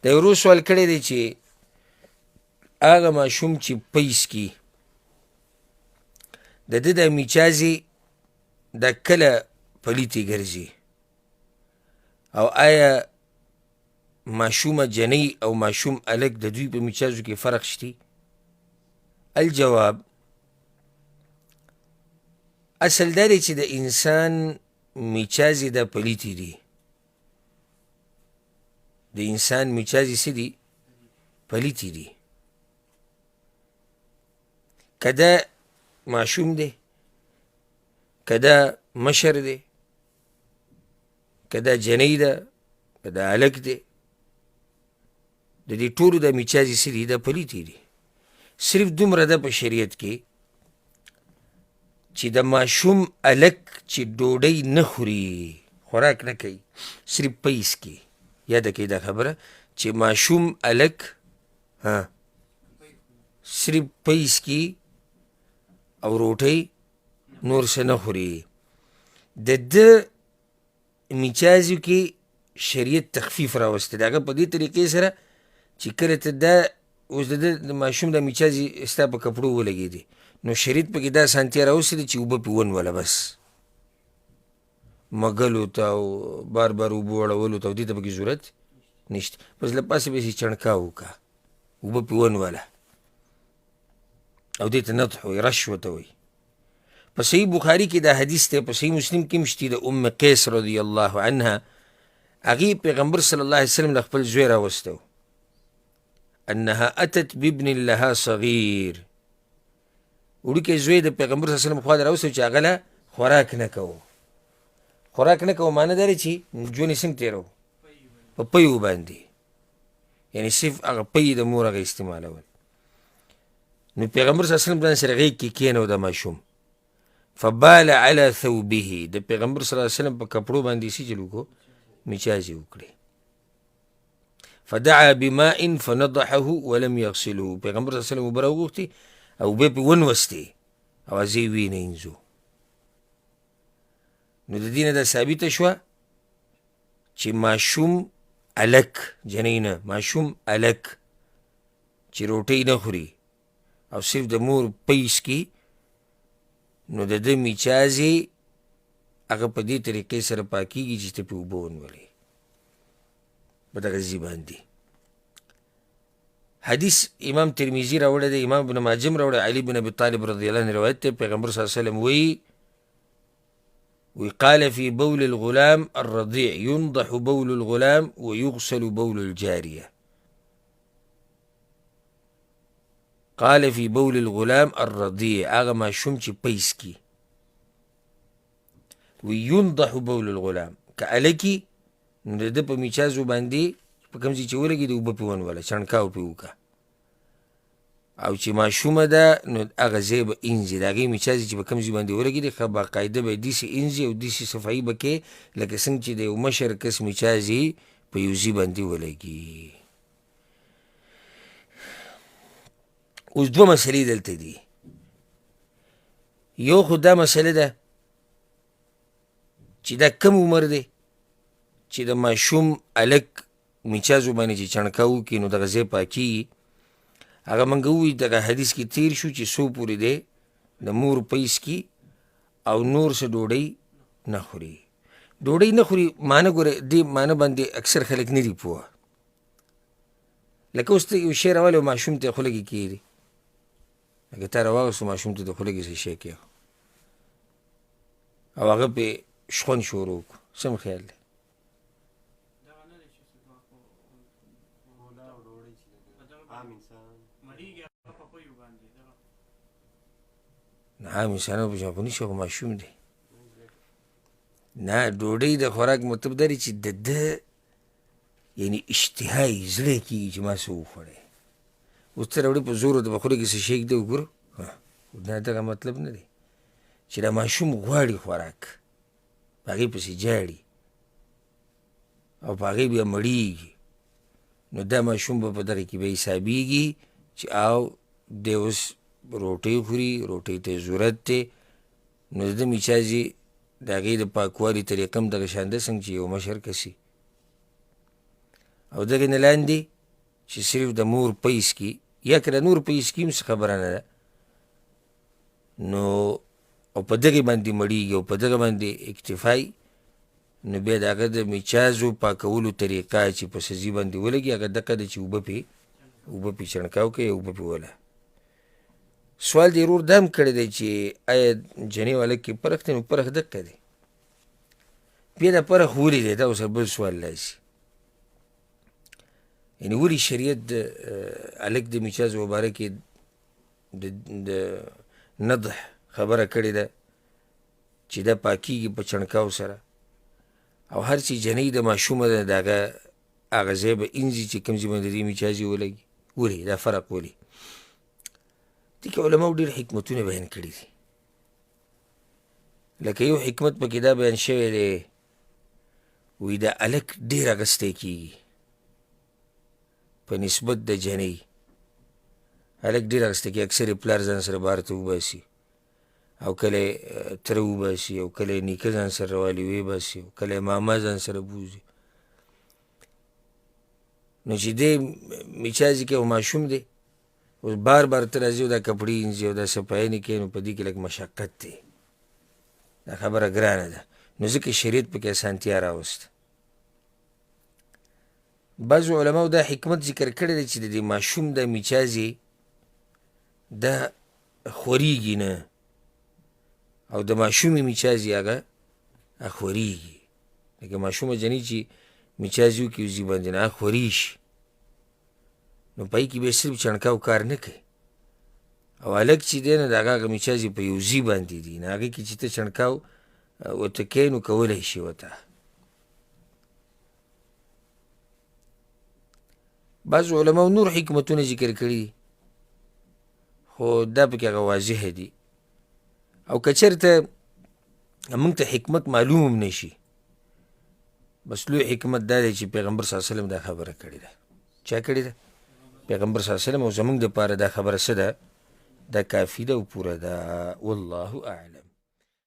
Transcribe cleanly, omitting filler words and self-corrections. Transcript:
د یو ورور سوال کړی دی چې هغه ماشوم چې پیس کي د ده د میچازې دا کله پلیتې ګرځي او آیا ماشومه جنۍ او ماشوم هلک د دوی په میچازو کې فرق شتی؟ الجواب اصل دا دی چې د انسان میچازې دا پلیتې دي، د انسان میچازې څه دي؟ پلیتې دي. که دا ماشوم دی، که دا مشر دی، که دا جنۍ ده، که دا هلک دی، د دې ټولو د میچازې څه دي؟ دا پلیتې دي. صرف دومره ده په شریعت کې چې د ماشوم هلک چې ډوډۍ نه خوري، خوراک نه کوي، صرف پیس کې، یاده کوي دا خبره چې ماشوم هلک صرف پیس کې او روټۍ نور څه نه خوري. د ده میچازو کې شریعت تخفیف راوستی د هغه په دې طریقې سره چې کله ته دا اوس د ده د ماشوم د میچازې ستا په کپړو ولګېدې نو شریعت پکې دا اسانتیا راوستې ده چې اوبه پې ونوله، بس مږلو ته او بار بار اوبه اړولو ته او دې ته پکې ضرورت نشته، بس له پاسه به یې چڼکا وکړه، اوبه پې ونوله او دې ته نطح وایي، رش ورته وایي. په صحیح بخاري کې دا حدیث دی، په صحیح مسلم کې هم شتي د ام قیس رضی الله عنها، هغې پیغمبر صلی الله علیه وسلم له خپل زوی راوستی و، انها اتت بابن لها صغیر، وړوکی زوی د پیغمبر صلی الله علیه وسلم خوا ته راوستی چې هغه له خوراک نه کوو. خوراک نه کوو معنی دا دی چې ژوند یې څنګه تېرو؟ په پیو باندې، یعنې صرف هغه پی د مور هغه استعمالول. نو پیغمبر صلی الله علیه وسلم ځان سره غېږ کې کېنو د ماشوم، فبال على ثوبه، د پیغمبر صلی الله علیه وسلم په کپړو باندې څه چل وکړو؟ میچازې وکړې. فدعا بماء فنضحه ولم يغسله، پیغمبر صلی الله علیه وسلم اوبه راوغوښتې او اوبه پې ونوستې او هسې یې وینځو. نو د دې نه دا ثابته شوه چې ماشوم هلک، جنۍ نه، ماشوم هلک چې روټۍ نه خوري او صرف د مور پیس کې، نو د ده میچازې هغه په دې طریقې سره پاکېږي چې ته پې اوبه ونولې په دغه ځي باندې. حدیث امام ترمیزي راوړی دی، امام ابن ماجه هم راوړی، علي بن ابي طالب رضی الله عنه روایت دی، پیغمبر صلی الله علیه وسلم وی قال في بول الغلام الرضيع ينضح بول الغلام ويغسل بول الجارية. قال في بول الغلام الرضيع، هغه ماشوم چې پیس کی، وينضح بول الغلام، که هلکي نو د ده په میچازو باندې په کوم ځای چې ولګېد اوبه پې ونوله، چڼکاو پې وکړه، او چې ماشومه ده نو هغه ځای به انځي، د هغې میچازې چې په کوم ځای باندې ولګېدې ښه باقاعده به یې داسې انځي او داسې صفایي به کوې لکه څنګه چې د یو مشر کس میچازې په یو ځای باندې ولګي. اوس دوه مسلې دلته دي. یو خو دا مسله ده چې دا کم عمر دی چې د ماشوم هلک میچازو باندې چې چڼکا وکړي نو دغه ځای پاکېږي. هغه موږ ووایي دغه حدیث کې تیر شو چې څو پورې دی د مور پیس کې او نور څه ډوډۍ نه خوري. ډوډۍ نه خوري معنی ګوره دې معنی باندې اکثر خلک نه دي پوه. لکه اوس ته یو شی راولې او ماشوم ته یې خوله کې کښېږدي، لکه تا راواغېستو ماشوم ته د خوله کې څه شی کېښود او هغه پې شخوند شروع کړو، څه خیال دی؟ عام انسانانو په شان خو نشي، خو ماشوم دی. نه، ډوډۍ د خوراک مطلب دا دی چې د ده یعنې اشتها یې زړه یې کېږي چې ما څه وخوړی. اوس ته راوړې په زور ورته په خوله کې څه شی ږدې وګورو، نه دغه مطلب نه دی چې دا ماشوم غواړي خوراک، په هغې پسې جاړي او په هغې بیا مړېږي، نو دا ماشوم به په دغه کې به حسابېږي چې او دی اوس روټۍ خوري، روټۍ ته یې ضرورت دی، نو د ده میچازې د هغې د پاکوالي طریقه هم دغه شان ده څنګه چې یو مشر کسي. او دغې نه لاندې چې صرف د مور پیس کې یا که د نور پیس کې هم څه خبره نه ده نو او په دغې باندې مړیږي او په دغه باندې اکتفای نو بیا د هغه د میچازو پاکولو طریقه چې په سزي باندې ولګي هغه دقه ده چې اوبه پې چڼکاو کوي اوبه پې وله. سوال دې ورور دا هم کړی دی چې آیا جنۍ او هلک کې فرق دی؟ نو فرق دقه دی. بیا دا فرق ولې دی؟ دا اوس بل سوال راشي. یعنې ولې شریعت د هلک د میچازو په باره کې د نضح خبره کړې ده چې دا پاکیږي په چڼکاو سره او هر چې جنۍ د ماشومه ده د هغه ځای به انځي چې کوم ځای باندې د دې میچازي ولګي. ولې دا فرق ولې؟ دې کې علماو ډېر حکمتونه بیان کړي دي. لکه یو حکمت پکې دا بیان شوی دی وایي دا هلک ډېر اغوستی کېږي په نسبت د جنۍ. هلک ډېر اغوستی کېږي، اکثر یې پلار ځان سره بهر ته وباسي او کله یې تره وباسي او کله یې نیکه ځان سره راوالي ویې او کله یې ماما ځان سره بوځي. نو چې دی میچازي کوي او ماشوم دی اوس بار بار ته راځي او دا کپړې وینځي او دا صفایانې کوي نو په دې کې لږ مشقت دی، دا خبره ګرانه ده. نو ځکه شریعت پکې اسانتیا راوسته. بعضو علماو دا حکمت ذکر کړی دی چې د دې ماشوم د میچازي دا خورېږي نه او د ماشومې میچازي هغه خورېږي. لکه ماشومه جنۍ چې میچازي وکړي وزي باندې نه هغه خورې شي نو په هغې کې بیا صرف چڼکاو کار نه کوي. او هلک چې دی نو د هغه میچازي په یو ځي باندې دي نو هغې کې چې ته چڼکاو ورته کوې نو کولی شي ورته. بعضو علماو نور حکمتونه ذکر کړي دي خو دا پکې هغه واضحه دي. او که چېرته موږ ته حکمت معلوم هم نه شي بس لوی حکمت دا دی چې پیغمبر صلی الله علیه وسلم دا خبره کړې ده. چا کړې ده؟ پیغمبر صلی الله علیه وسلم. او زموږ دپاره دا خبره څه ده؟ دا کافي ده او پوره ده. والله اعلم.